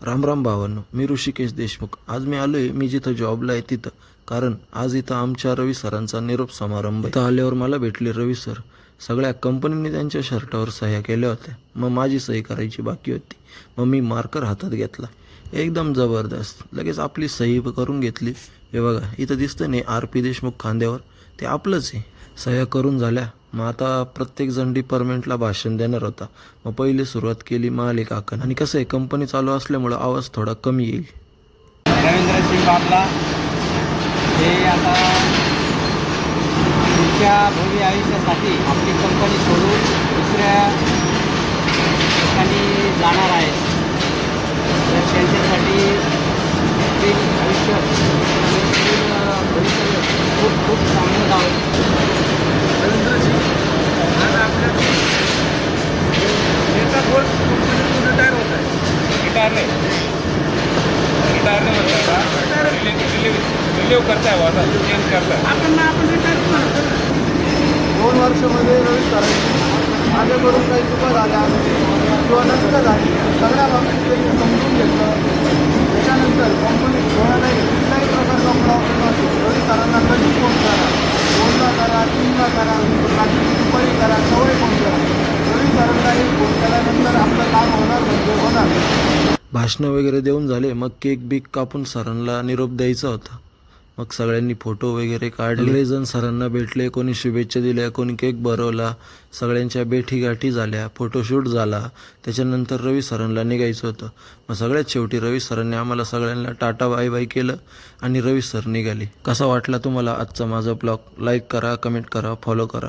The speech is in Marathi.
राम राम भावांनो, मी ऋषिकेश देशमुख. आज मी आलोय मी जिथं जॉबला आहे तिथं, कारण आज इथं आमच्या रवी सरांचा निरोप समारंभ आहे. इथं आल्यावर मला भेटले रवी सर. सगळ्या कंपनीने त्यांच्या शर्टावर सह्या केल्या होत्या. मग माझी सही करायची बाकी होती. मग मी मार्कर हातात घेतला. एकदम जबरदस्त. लगेच आपली सही करून घेतली. हे बघा, इथं दिसतं नाही RP देशमुख खांद्यावर, ते आपलंच आहे. सह्या करून झाल्या. मग आता प्रत्येक जण डिपार्टमेंटला भाषण देणार होता. मग पहिली सुरुवात केली महाले काका. आणि कसं आहे, कंपनी चालू असल्यामुळं आवाज थोडा कमी येईल. रवींद्र सिंग बाबला हे आता पुढच्या भव्य आयुष्यासाठी आपली कंपनी सोडून दुसऱ्या ठिकाणी जाणार आहेत. तर त्यांच्यासाठी ते आयुष्य भविष्य खूप खूप चांगलं जावं. रवींद्र सिंग आज आपल्या एका गोल्ड कंपनीतून रिटायर होत आहे. रिटायर नाही म्हणता का रिलीव्ह करताय वाटा चेंज करताय. आपण रिटायर म्हणतो. 2 वर्षामध्ये रवी सरांची माझ्याकडून काही चुका झाल्या किंवा नष्ट झाली सगळ्या बाबतीत त्यांनी समजून घेतलं. त्याच्यानंतर कंपनी कोणालाही कुठल्याही प्रकारचा प्रॉब्लेम असेल रवी सरांना कधी फोन करा, 2दा करा, 3दा करा, रात्री दुपारी करा, सवय फोन करा. रवी सरांनाही फोन केल्यानंतर आपलं काम होणार म्हणजे होणार. भाषणं वगैरे देऊन झाले. मग केक बिक कापून सरांना निरोप द्यायचा होता. मग सगळ्यांनी फोटो वगैरे काढले. सगळेजण सरांना भेटले. कोणी शुभेच्छा दिल्या, कोणी केक भरवला. सगळ्यांच्या भेटीगाठी झाल्या, फोटोशूट झाला. त्याच्यानंतर रवी सरांना निघायचं होतं. मग सगळ्यात शेवटी रवी सरांनी आम्हाला सगळ्यांना टाटा बाय बाय केलं आणि रवी सर निघाले. कसा वाटला तुम्हाला आजचा माझा ब्लॉग? लाईक करा, कमेंट करा, फॉलो करा.